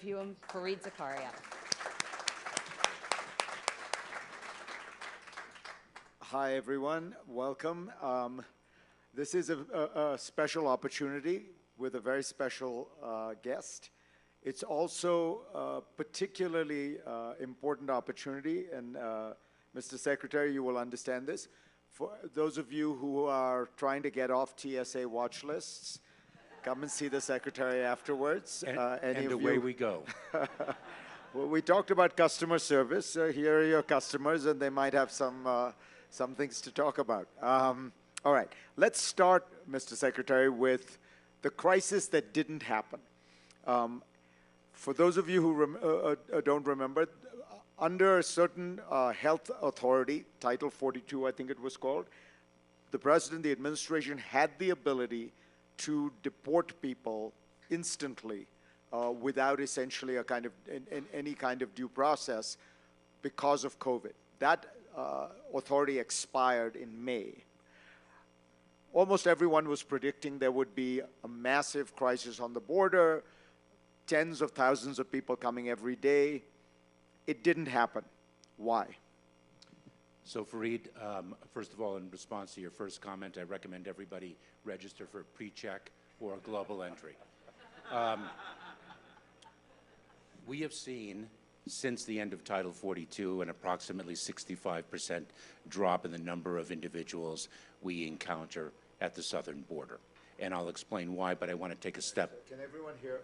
interview him, Fareed Zakaria. Hi, everyone. Welcome. This is a special opportunity with a very special guest. It's also a particularly important opportunity, and Mr. Secretary, you will understand this. For those of you who are trying to get off TSA watch lists, come and see the Secretary afterwards. And away we go. Well, we talked about customer service. Here are your customers, and they might have some things to talk about. All right, let's start, Mr. Secretary, with the crisis that didn't happen. For those of you who don't remember, under a certain health authority, Title 42, I think it was called, the president, the administration had the ability to deport people instantly without essentially any kind of due process because of COVID. That authority expired in May. Almost everyone was predicting there would be a massive crisis on the border, tens of thousands of people coming every day. It didn't happen. Why? So Fareed, first of all, in response to your first comment, I recommend everybody register for a pre-check or a global entry. We have seen, since the end of Title 42, an approximately 65% drop in the number of individuals we encounter at the southern border. And I'll explain why, but I want to take a step. Can everyone hear?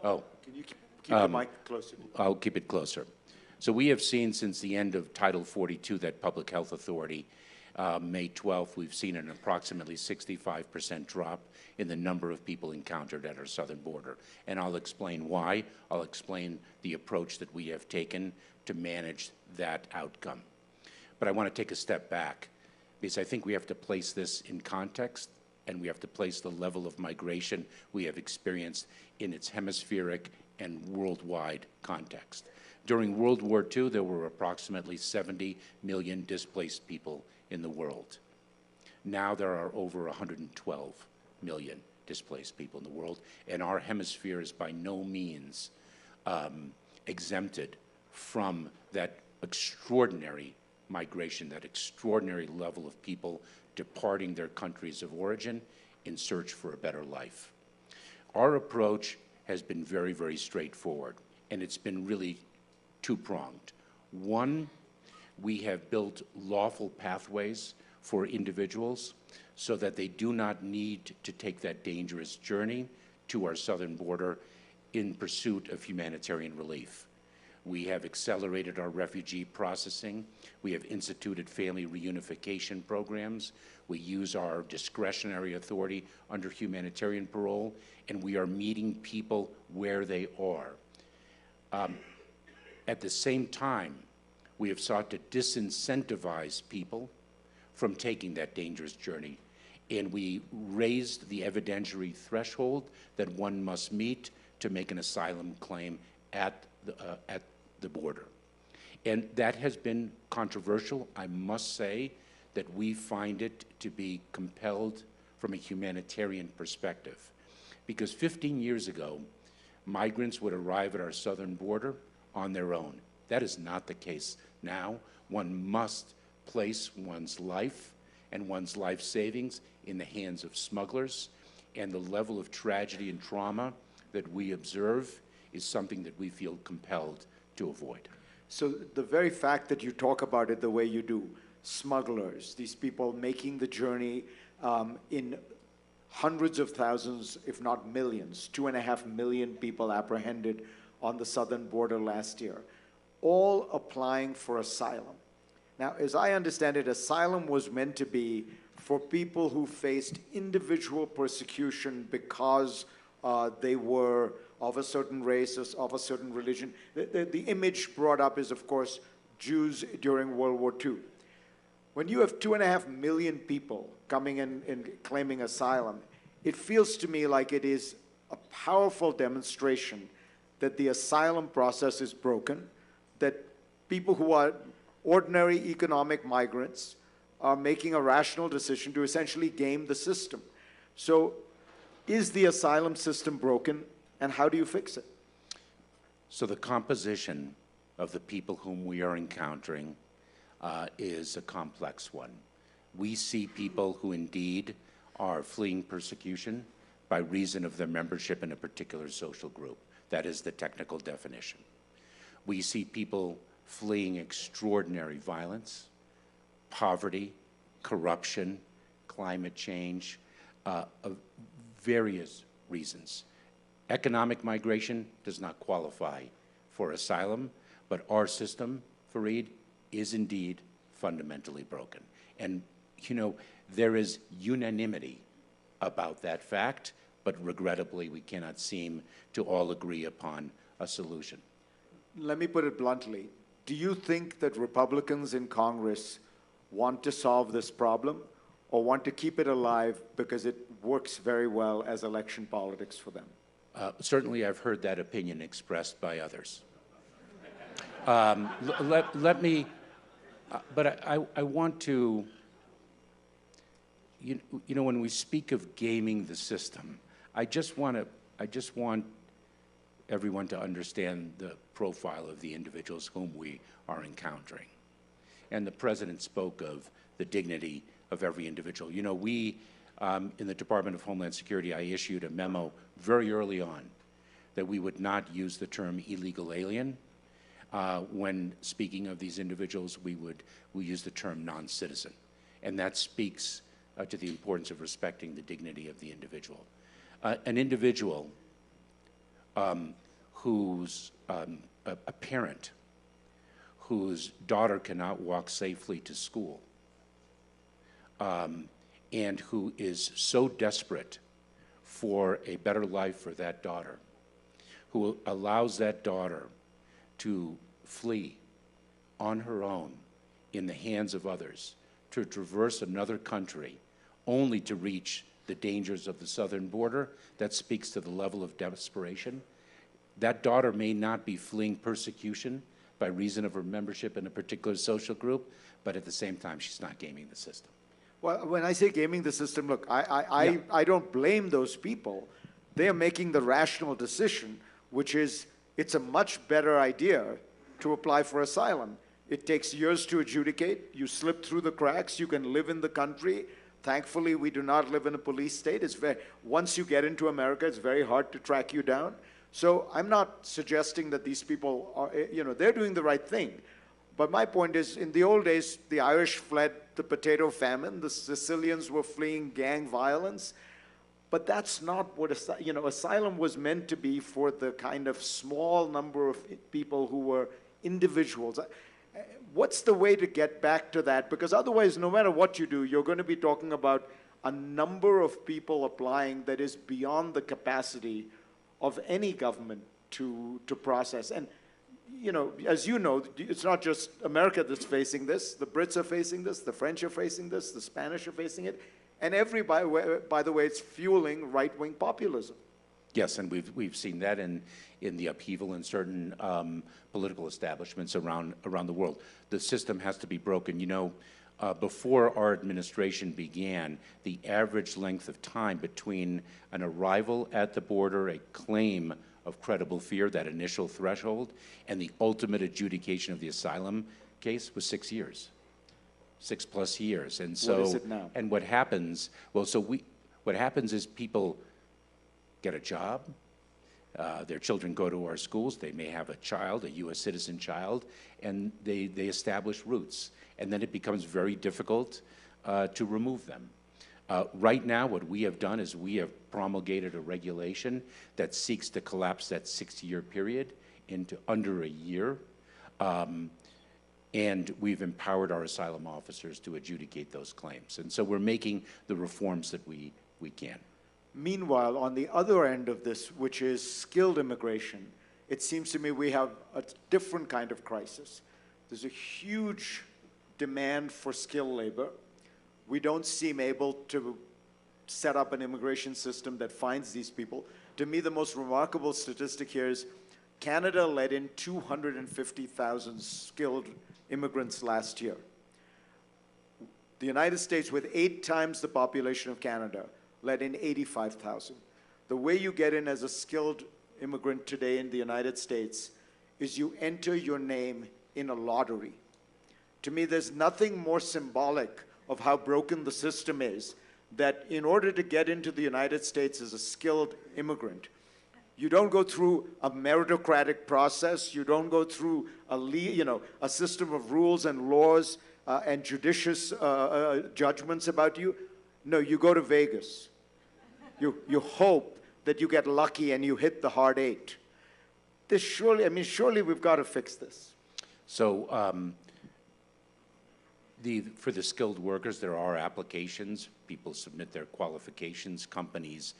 Oh. Can you keep the mic closer? I'll keep it closer. So we have seen since the end of Title 42, that public health authority, May 12th, we've seen an approximately 65% drop in the number of people encountered at our southern border. And I'll explain why. I'll explain the approach that we have taken to manage that outcome. But I want to take a step back, because I think we have to place this in context, and we have to place the level of migration we have experienced in its hemispheric and worldwide context. During World War II, there were approximately 70 million displaced people in the world. Now there are over 112 million displaced people in the world, and our hemisphere is by no means exempted from that extraordinary migration, that extraordinary level of people departing their countries of origin in search for a better life. Our approach has been very, very straightforward, and it's been really two-pronged. One, we have built lawful pathways for individuals so that they do not need to take that dangerous journey to our southern border in pursuit of humanitarian relief. We have accelerated our refugee processing. We have instituted family reunification programs. We use our discretionary authority under humanitarian parole, and we are meeting people where they are. At the same time, we have sought to disincentivize people from taking that dangerous journey, and we raised the evidentiary threshold that one must meet to make an asylum claim at the border. And that has been controversial. I must say that we find it to be compelled from a humanitarian perspective. Because 15 years ago, migrants would arrive at our southern border on their own. That is not the case now. One must place one's life and one's life savings in the hands of smugglers, and the level of tragedy and trauma that we observe is something that we feel compelled to avoid. So the very fact that you talk about it the way you do, smugglers, these people making the journey in hundreds of thousands, if not millions, 2.5 million people apprehended on the southern border last year, all applying for asylum. Now, as I understand it, asylum was meant to be for people who faced individual persecution because they were of a certain race, of a certain religion. The image brought up is, of course, Jews during World War II. When you have 2.5 million people coming in and claiming asylum, it feels to me like it is a powerful demonstration that the asylum process is broken, that people who are ordinary economic migrants are making a rational decision to essentially game the system. So is the asylum system broken, and how do you fix it? So the composition of the people whom we are encountering is a complex one. We see people who indeed are fleeing persecution by reason of their membership in a particular social group. That is the technical definition. We see people fleeing extraordinary violence, poverty, corruption, climate change, of various reasons. Economic migration does not qualify for asylum, but our system, Fareed, is indeed fundamentally broken. And, you know, there is unanimity about that fact, but regrettably, we cannot seem to all agree upon a solution. Let me put it bluntly. Do you think that Republicans in Congress want to solve this problem or want to keep it alive because it works very well as election politics for them? Certainly, I've heard that opinion expressed by others. Let me, but I want to, you know, when we speak of gaming the system, I just want everyone to understand the profile of the individuals whom we are encountering. And the President spoke of the dignity of every individual. You know, we, in the Department of Homeland Security, I issued a memo very early on that we would not use the term illegal alien. When speaking of these individuals, we use the term non-citizen. And that speaks to the importance of respecting the dignity of the individual. An individual who's a parent whose daughter cannot walk safely to school and who is so desperate for a better life for that daughter, who allows that daughter to flee on her own in the hands of others, to traverse another country only to reach the dangers of the southern border, that speaks to the level of desperation. That daughter may not be fleeing persecution by reason of her membership in a particular social group, but at the same time, she's not gaming the system. Well, when I say gaming the system, look, I don't blame those people. They are making the rational decision, which is it's a much better idea to apply for asylum. It takes years to adjudicate. You slip through the cracks. You can live in the country. Thankfully, we do not live in a police state. Once you get into America, it's very hard to track you down. So I'm not suggesting that these people are, you know, they're doing the right thing. But my point is, in the old days, the Irish fled the potato famine. The Sicilians were fleeing gang violence. But that's not what, you know, asylum was meant to be for the kind of small number of people who were individuals. What's the way to get back to that? Because otherwise, no matter what you do, you're going to be talking about a number of people applying that is beyond the capacity of any government to process. And, you know, as you know, it's not just America that's facing this. The Brits are facing this. The French are facing this. The Spanish are facing it. And everybody, by the way, it's fueling right-wing populism. Yes, and we've seen that in the upheaval in certain political establishments around the world. The system has to be broken. You know, before our administration began, the average length of time between an arrival at the border, a claim of credible fear, that initial threshold, and the ultimate adjudication of the asylum case was 6 years. 6+ years. And so, what is it now? And what happens, well, what happens is people get a job, their children go to our schools, they may have a child, a U.S. citizen child, and they establish roots. And then it becomes very difficult to remove them. Right now, what we have done is we have promulgated a regulation that seeks to collapse that 6-year period into under a year. And we've empowered our asylum officers to adjudicate those claims. And so we're making the reforms that we can. Meanwhile, on the other end of this, which is skilled immigration, it seems to me we have a different kind of crisis. There's a huge demand for skilled labor. We don't seem able to set up an immigration system that finds these people. To me, the most remarkable statistic here is Canada let in 250,000 skilled immigrants last year. The United States, with 8 times the population of Canada, let in 85,000. The way you get in as a skilled immigrant today in the United States is you enter your name in a lottery. To me, there's nothing more symbolic of how broken the system is, that in order to get into the United States as a skilled immigrant, you don't go through a meritocratic process. You don't go through a system of rules and laws and judicious judgments about you. No, you go to Vegas. You hope that you get lucky and you hit the hard eight. This surely we've got to fix this. So for the skilled workers, there are applications. People submit their qualifications. Companies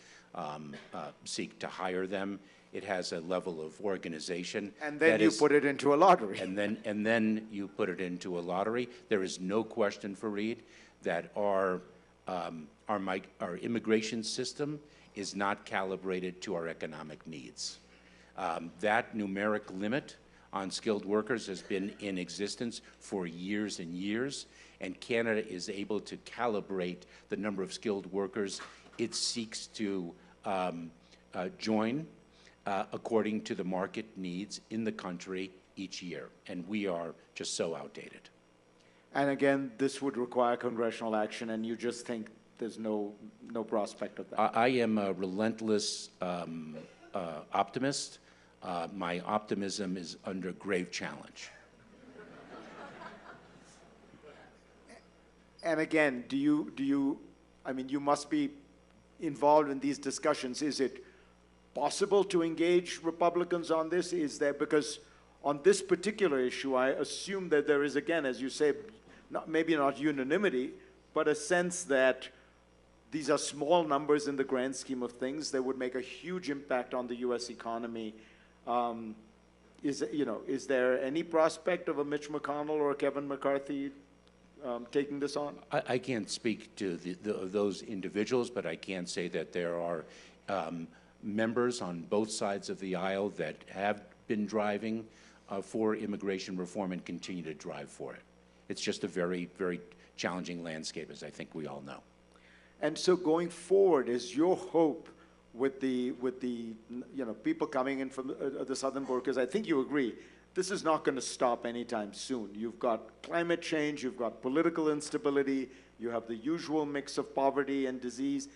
seek to hire them. It has a level of organization. And then you put it into a lottery. And then you put it into a lottery. There is no question, Fareed, that our immigration system is not calibrated to our economic needs. That numeric limit on skilled workers has been in existence for years and years, and Canada is able to calibrate the number of skilled workers it seeks to join according to the market needs in the country each year, and we are just so outdated. And again, this would require congressional action, and you just think there's no prospect of that? I am a relentless optimist. My optimism is under grave challenge. And again, you must be involved in these discussions. Is it possible to engage Republicans on this? Because on this particular issue, I assume that there is, again, as you say, maybe not unanimity, but a sense that these are small numbers in the grand scheme of things. They would make a huge impact on the U.S. economy. Is there any prospect of a Mitch McConnell or a Kevin McCarthy taking this on? I can't speak to those individuals, but I can say that there are members on both sides of the aisle that have been driving for immigration reform and continue to drive for it. It's just a very, very challenging landscape, as I think we all know. And so going forward, is your hope with the people coming in from the southern border, because I think you agree, this is not going to stop anytime soon. You've got climate change, you've got political instability, you have the usual mix of poverty and disease.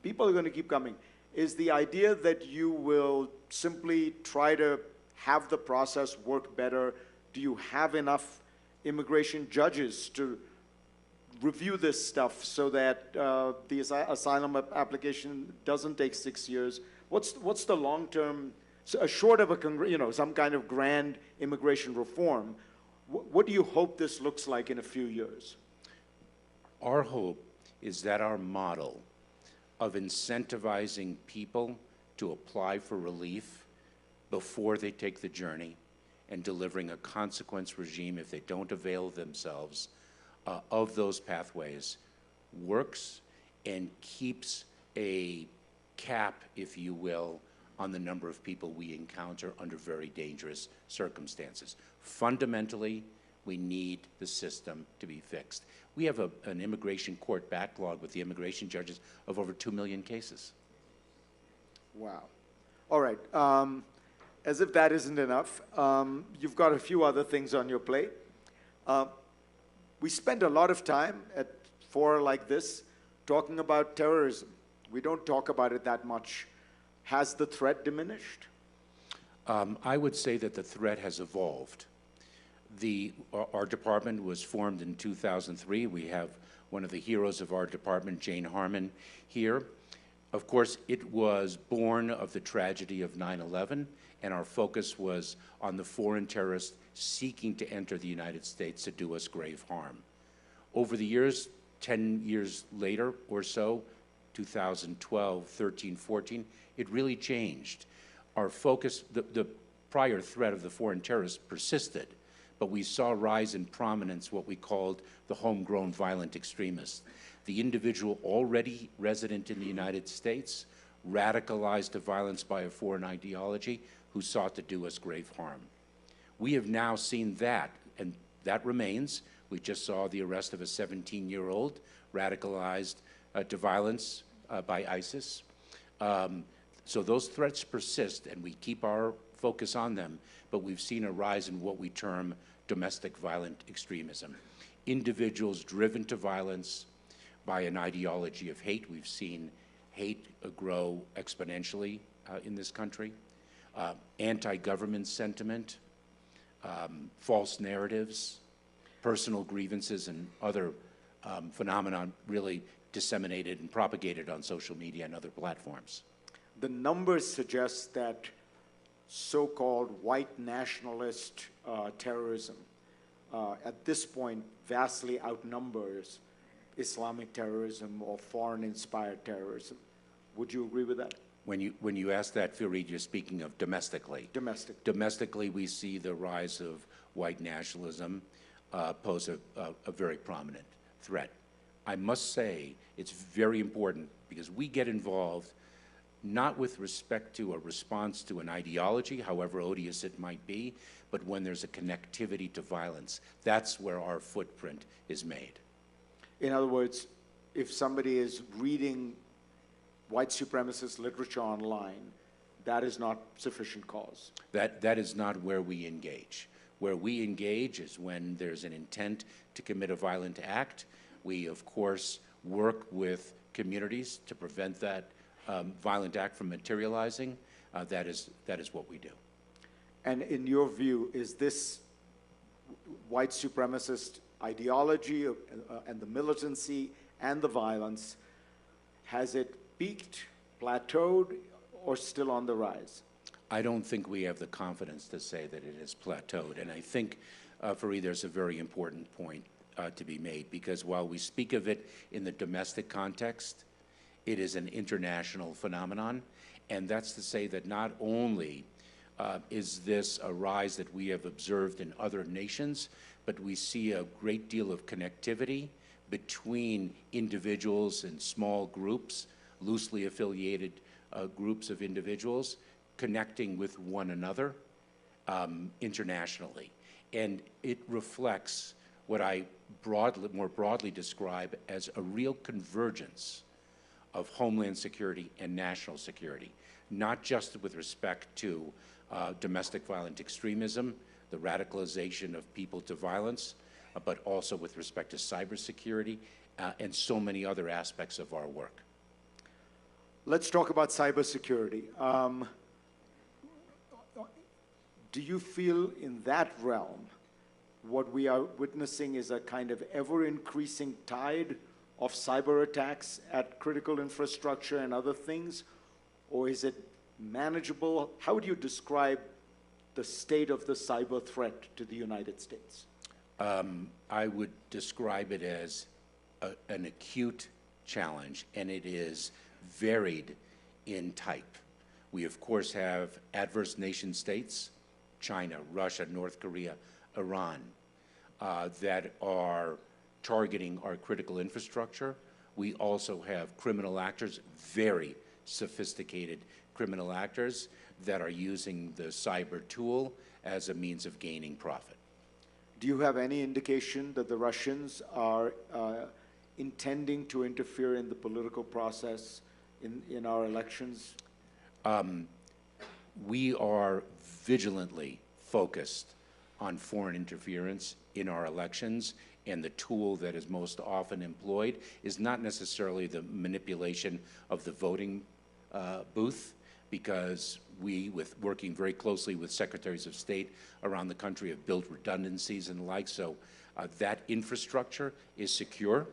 People are going to keep coming. Is the idea that you will simply try to have the process work better? Do you have enough immigration judges to review this stuff so that the asylum application doesn't take 6 years? What's the long-term, short of some kind of grand immigration reform, what do you hope this looks like in a few years? Our hope is that our model of incentivizing people to apply for relief before they take the journey and delivering a consequence regime if they don't avail themselves of those pathways works and keeps a cap, if you will, on the number of people we encounter under very dangerous circumstances. Fundamentally, we need the system to be fixed. We have an immigration court backlog with the immigration judges of over 2 million cases. Wow. All right. As if that isn't enough, you've got a few other things on your plate. We spend a lot of time at fora like this talking about terrorism. We don't talk about it that much. Has the threat diminished? I would say that the threat has evolved. Our department was formed in 2003. We have one of the heroes of our department, Jane Harmon, here. Of course, it was born of the tragedy of 9/11, and our focus was on the foreign terrorists seeking to enter the United States to do us grave harm. Over the years, 10 years later or so, 2012, 13, 14, it really changed. Our focus, the prior threat of the foreign terrorists persisted, but we saw rise in prominence what we called the homegrown violent extremists. The individual already resident in the United States, radicalized to violence by a foreign ideology, who sought to do us grave harm. We have now seen that, and that remains. We just saw the arrest of a 17-year-old radicalized to violence by ISIS. So those threats persist, and we keep our focus on them, but we've seen a rise in what we term domestic violent extremism. Individuals driven to violence by an ideology of hate. We've seen hate grow exponentially in this country. Anti-government sentiment, false narratives, personal grievances, and other phenomenon really disseminated and propagated on social media and other platforms. The numbers suggest that so-called white nationalist terrorism at this point vastly outnumbers Islamic terrorism or foreign-inspired terrorism. Would you agree with that? When you ask that, Fareed, you're speaking of domestically. Domestic. Domestically, we see the rise of white nationalism pose a very prominent threat. I must say it's very important because we get involved not with respect to a response to an ideology, however odious it might be, but when there's a connectivity to violence. That's where our footprint is made. In other words, if somebody is reading white supremacist literature online, that is not sufficient cause. That is not where we engage. Where we engage is when there's an intent to commit a violent act. We, of course, work with communities to prevent that violent act from materializing. That is what we do. And in your view, is this white supremacist ideology and the militancy and the violence, has it peaked, plateaued, or still on the rise? I don't think we have the confidence to say that it has plateaued. And I think, Fareed, there's a very important point to be made, because while we speak of it in the domestic context, it is an international phenomenon. And that's to say that not only is this a rise that we have observed in other nations, but we see a great deal of connectivity between individuals and small groups, loosely affiliated groups of individuals, connecting with one another internationally. And it reflects what I more broadly describe as a real convergence of Homeland Security and national security, not just with respect to domestic violent extremism, the radicalization of people to violence, but also with respect to cybersecurity and so many other aspects of our work. Let's talk about cybersecurity. Do you feel in that realm what we are witnessing is a kind of ever-increasing tide of cyber attacks at critical infrastructure and other things? Or is it manageable? How would you describe the state of the cyber threat to the United States? I would describe it as an acute challenge, and it is varied in type. We, of course, have adverse nation states, China, Russia, North Korea, Iran, that are targeting our critical infrastructure. We also have criminal actors, very sophisticated criminal actors, that are using the cyber tool as a means of gaining profit. Do you have any indication that the Russians are intending to interfere in the political process in our elections? We are vigilantly focused on foreign interference in our elections, and the tool that is most often employed is not necessarily the manipulation of the voting booth, because we, with working very closely with secretaries of state around the country, have built redundancies and the like, so that infrastructure is secure,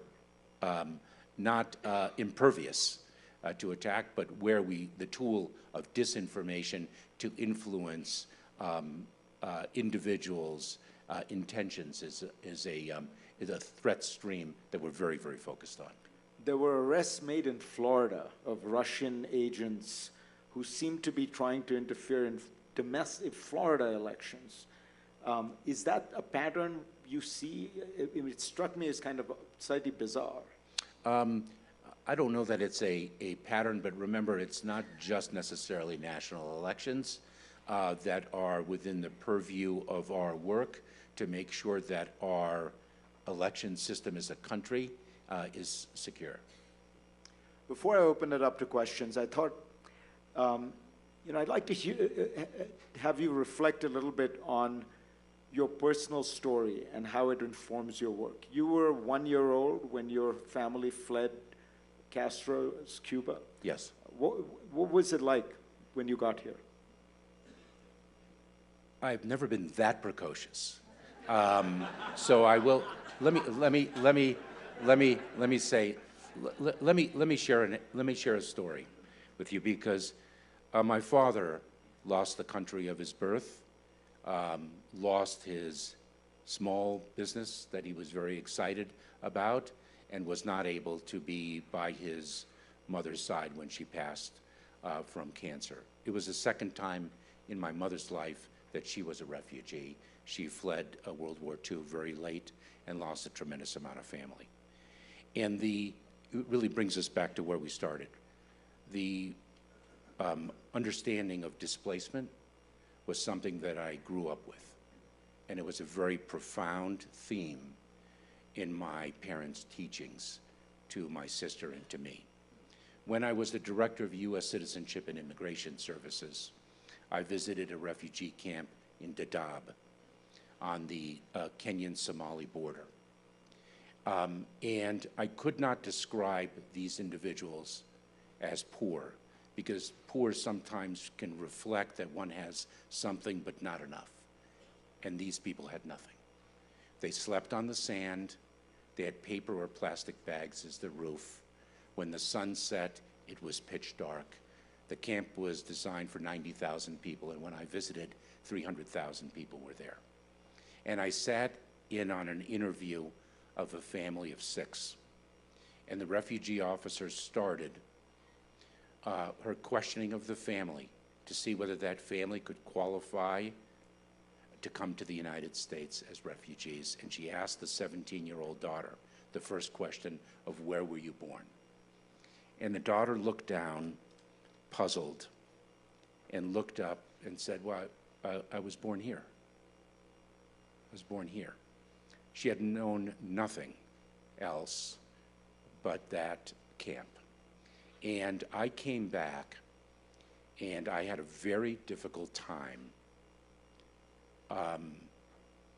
not impervious to attack, but where the tool of disinformation to influence individuals' intentions is a threat stream that we're very, very focused on. There were arrests made in Florida of Russian agents who seemed to be trying to interfere in domestic Florida elections. Is that a pattern you see? It struck me as kind of slightly bizarre. I don't know that it's a pattern, but remember, it's not just necessarily national elections that are within the purview of our work to make sure that our election system as a country is secure. Before I open it up to questions, I thought, I'd like to have you reflect a little bit on your personal story and how it informs your work. You were 1 year old when your family fled Castro's Cuba. Yes. What was it like when you got here? I've never been that precocious. So I will, let me share a story with you, because my father lost the country of his birth, lost his small business that he was very excited about, and was not able to be by his mother's side when she passed from cancer. It was the second time in my mother's life that she was a refugee. She fled World War II very late and lost a tremendous amount of family. And it really brings us back to where we started. The understanding of displacement was something that I grew up with, and it was a very profound theme in my parents' teachings to my sister and to me. When I was the director of U.S. Citizenship and Immigration Services, I visited a refugee camp in Dadaab on the Kenyan-Somali border. And I could not describe these individuals as poor, because poor sometimes can reflect that one has something but not enough. And these people had nothing. They slept on the sand. They had paper or plastic bags as the roof. When the sun set, it was pitch dark. The camp was designed for 90,000 people, and when I visited, 300,000 people were there. And I sat in on an interview of a family of 6. And the refugee officer started her questioning of the family to see whether that family could qualify to come to the United States as refugees. And she asked the 17-year-old daughter the first question of, where were you born? And the daughter looked down, puzzled, and looked up and said, well, I was born here. I was born here. She had known nothing else but that camp. And I came back, and I had a very difficult time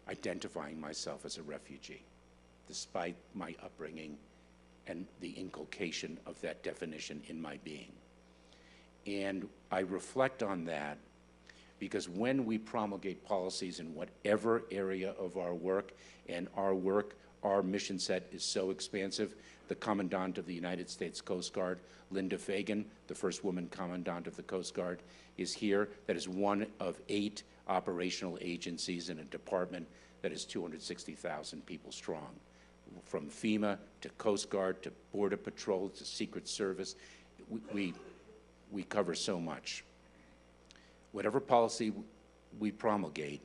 identifying myself as a refugee, despite my upbringing and the inculcation of that definition in my being. And I reflect on that because when we promulgate policies in whatever area of our work, and our mission set is so expansive, the Commandant of the United States Coast Guard, Linda Fagan, the first woman Commandant of the Coast Guard, is here. That is one of 8 operational agencies in a department that is 260,000 people strong. From FEMA to Coast Guard to Border Patrol to Secret Service, we cover so much. Whatever policy we promulgate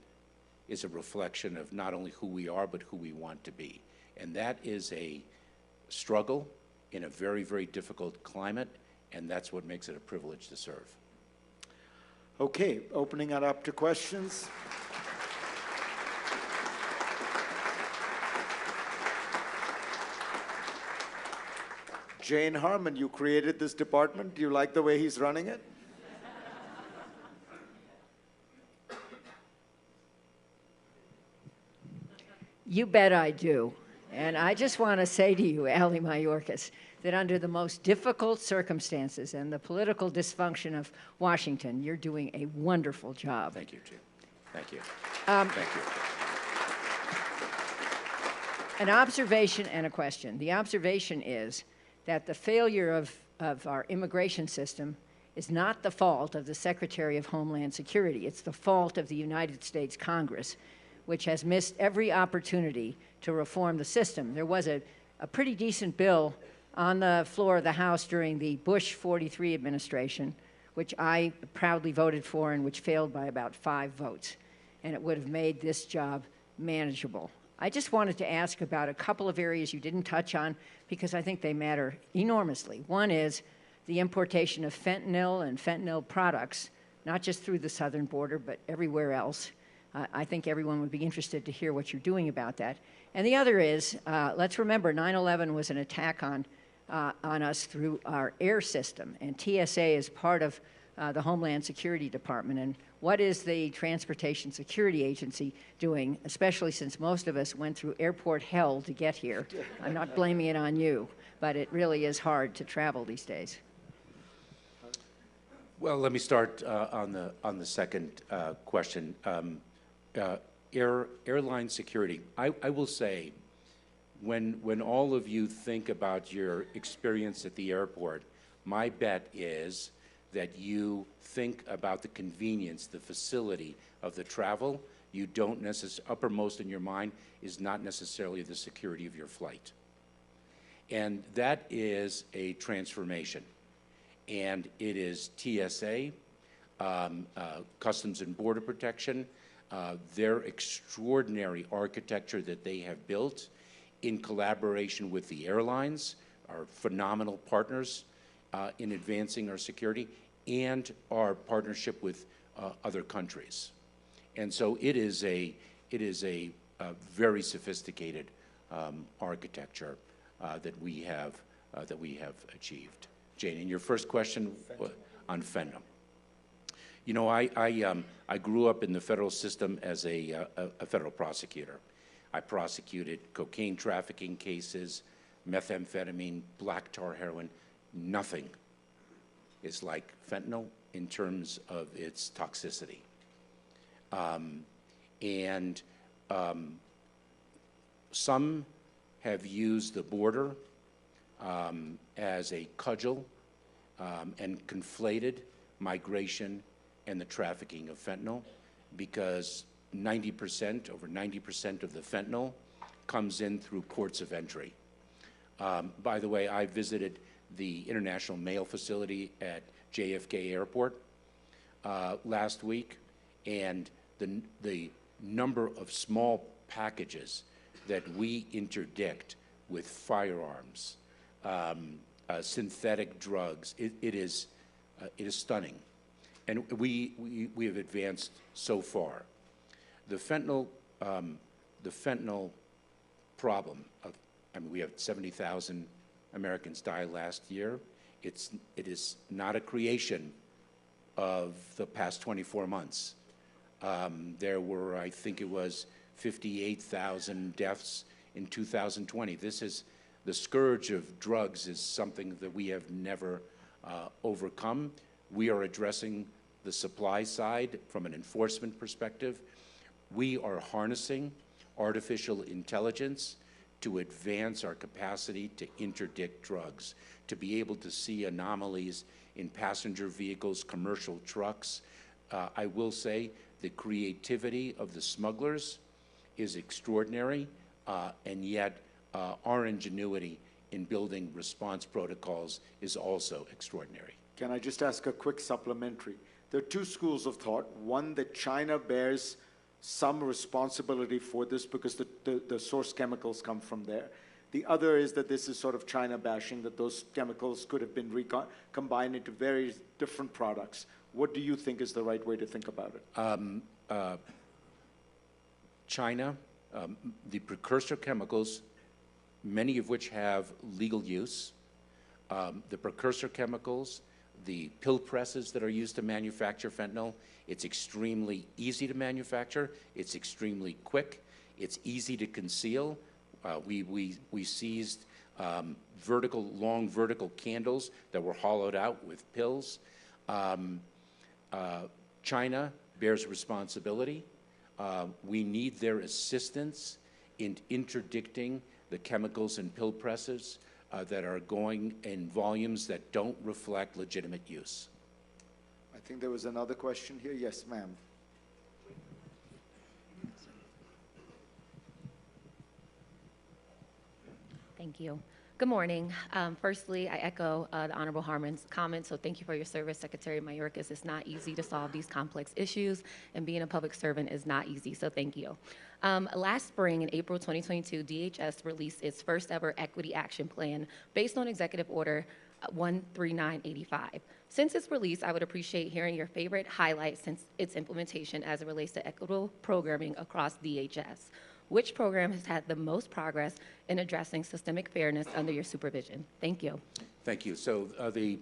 is a reflection of not only who we are, but who we want to be. And that is a struggle in a very, very difficult climate, and that's what makes it a privilege to serve. Okay, opening it up to questions. Jane Harmon, you created this department. Do you like the way he's running it? You bet I do. And I just want to say to you, Ali Mayorkas, that under the most difficult circumstances and the political dysfunction of Washington, you're doing a wonderful job. Thank you, Jim. Thank you. Thank you. An observation and a question. The observation is that the failure of our immigration system is not the fault of the Secretary of Homeland Security. It's the fault of the United States Congress, which has missed every opportunity to reform the system. There was a pretty decent bill on the floor of the House during the Bush 43 administration, which I proudly voted for and which failed by about 5 votes. And it would have made this job manageable. I just wanted to ask about a couple of areas you didn't touch on because I think they matter enormously. One is the importation of fentanyl and fentanyl products, not just through the southern border, but everywhere else. I think everyone would be interested to hear what you're doing about that. And the other is, let's remember 9/11 was an attack on us through our air system, and TSA is part of the Homeland Security Department, and what is the Transportation Security Agency doing, especially since most of us went through airport hell to get here. I'm not blaming it on you, but it really is hard to travel these days. Well, let me start on the second question. Airline security. I will say, when all of you think about your experience at the airport, my bet is that you think about the convenience, the facility of the travel. You don't necessarily, uppermost in your mind is not necessarily the security of your flight. And that is a transformation. And it is TSA, Customs and Border Protection, their extraordinary architecture that they have built in collaboration with the airlines, our phenomenal partners in advancing our security, and our partnership with other countries. And so it is a very sophisticated architecture that we have achieved. Jane, in your first question on fentanyl. You know, I grew up in the federal system as a federal prosecutor. I prosecuted cocaine trafficking cases, methamphetamine, black tar heroin. Nothing is like fentanyl in terms of its toxicity. Some have used the border as a cudgel and conflated migration and the trafficking of fentanyl, because over 90% of the fentanyl comes in through ports of entry. By the way, I visited the International Mail Facility at JFK Airport last week, and the number of small packages that we interdict with firearms, synthetic drugs, it is stunning. And we have advanced so far. The fentanyl problem I mean, we have 70,000 Americans die last year. It is not a creation of the past 24 months. There were, I think it was 58,000 deaths in 2020. The scourge of drugs is something that we have never overcome. We are addressing the supply side from an enforcement perspective. We are harnessing artificial intelligence to advance our capacity to interdict drugs, to be able to see anomalies in passenger vehicles, commercial trucks. I will say the creativity of the smugglers is extraordinary, and yet our ingenuity in building response protocols is also extraordinary. Can I just ask a quick supplementary? There are two schools of thought. One, that China bears some responsibility for this because the source chemicals come from there. The other is that this is sort of China bashing, that those chemicals could have been combined into very different products. What do you think is the right way to think about it? China, the precursor chemicals, many of which have legal use, the precursor chemicals, the pill presses that are used to manufacture fentanyl, it's extremely easy to manufacture, it's extremely quick, it's easy to conceal. We seized long vertical candles that were hollowed out with pills. China bears responsibility. We need their assistance in interdicting the chemicals and pill presses that are going in volumes that don't reflect legitimate use. I think there was another question here. Yes, ma'am. Thank you. Good morning. Firstly, I echo the Honorable Harmon's comments, so thank you for your service, Secretary Mayorkas. It's not easy to solve these complex issues, and being a public servant is not easy, so thank you. Last spring, in April 2022, DHS released its first ever equity action plan based on Executive Order 13985. Since its release, I would appreciate hearing your favorite highlights since its implementation as it relates to equitable programming across DHS. Which program has had the most progress in addressing systemic fairness under your supervision? Thank you. Thank you. So the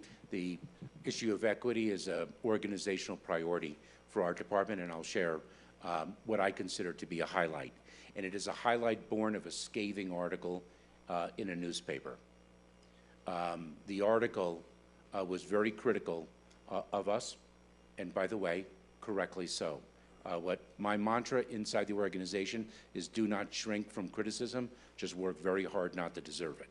issue of equity is an organizational priority for our department, and I'll share what I consider to be a highlight. And it is a highlight born of a scathing article in a newspaper. The article was very critical of us, and by the way, correctly so. What my mantra inside the organization is do not shrink from criticism, just work very hard not to deserve it.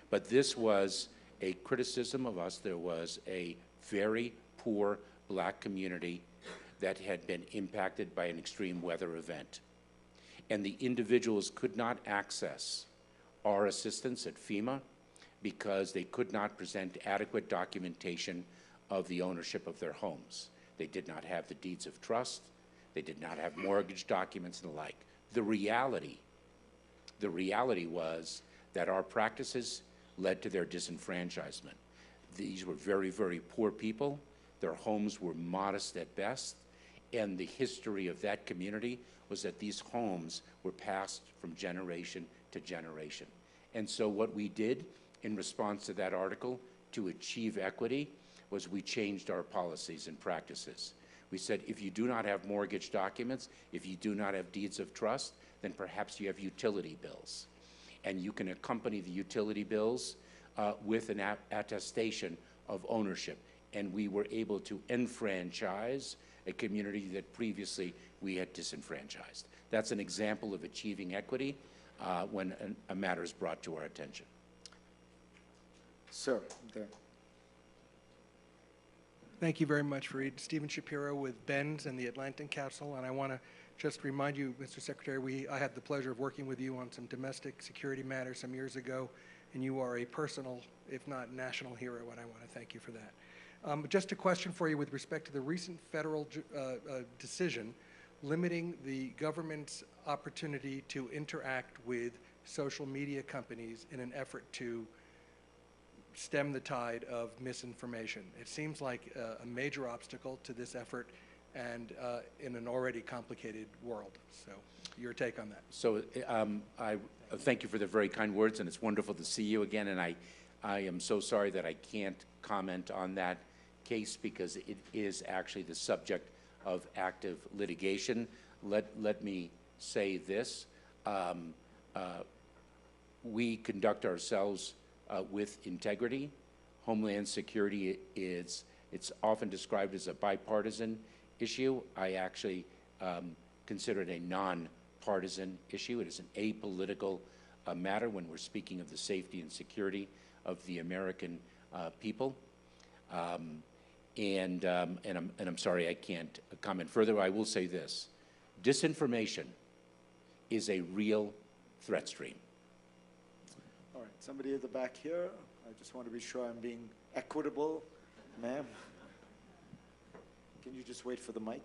But this was a criticism of us. There was a very poor black community that had been impacted by an extreme weather event. And the individuals could not access our assistance at FEMA because they could not present adequate documentation of the ownership of their homes. They did not have the deeds of trust. They did not have mortgage documents and the like. The reality was that our practices led to their disenfranchisement. These were very, very poor people. Their homes were modest at best. And the history of that community was that these homes were passed from generation to generation. And so what we did in response to that article to achieve equity was we changed our policies and practices. We said, if you do not have mortgage documents, if you do not have deeds of trust, then perhaps you have utility bills. And you can accompany the utility bills with an attestation of ownership. And we were able to enfranchise a community that previously we had disenfranchised. That's an example of achieving equity when a matter is brought to our attention. Sir, there. Thank you very much, Fareed. Stephen Shapiro with Benz and the Atlantic Council, and I want to just remind you, Mr. Secretary, I had the pleasure of working with you on some domestic security matters some years ago, and you are a personal, if not national hero, and I want to thank you for that. Just a question for you with respect to the recent federal decision limiting the government's opportunity to interact with social media companies in an effort to stem the tide of misinformation. It seems like a major obstacle to this effort and in an already complicated world. So your take on that. So I thank you for the very kind words, and it's wonderful to see you again, and I am so sorry that I can't comment on that case because it is actually the subject of active litigation. Let me say this. We conduct ourselves with integrity. Homeland Security it's often described as a bipartisan issue. I actually consider it a non-partisan issue. It is an apolitical matter when we're speaking of the safety and security of the American people. And I'm sorry I can't comment further. I will say this. Disinformation is a real threat stream. All right, somebody at the back here. I just want to be sure I'm being equitable. Ma'am, can you just wait for the mic?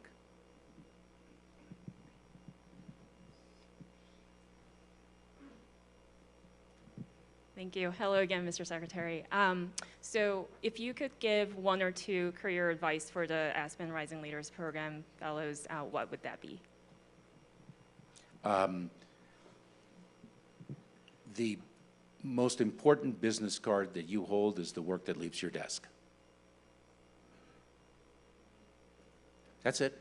Thank you. Hello again, Mr. Secretary. So if you could give one or two career advice for the Aspen Rising Leaders Program fellows, what would that be? The most important business card that you hold is the work that leaves your desk. That's it.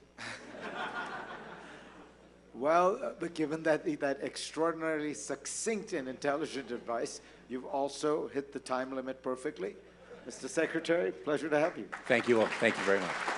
Well, but given that extraordinarily succinct and intelligent advice, you've also hit the time limit perfectly. Mr. Secretary, pleasure to have you. Thank you all. Thank you very much.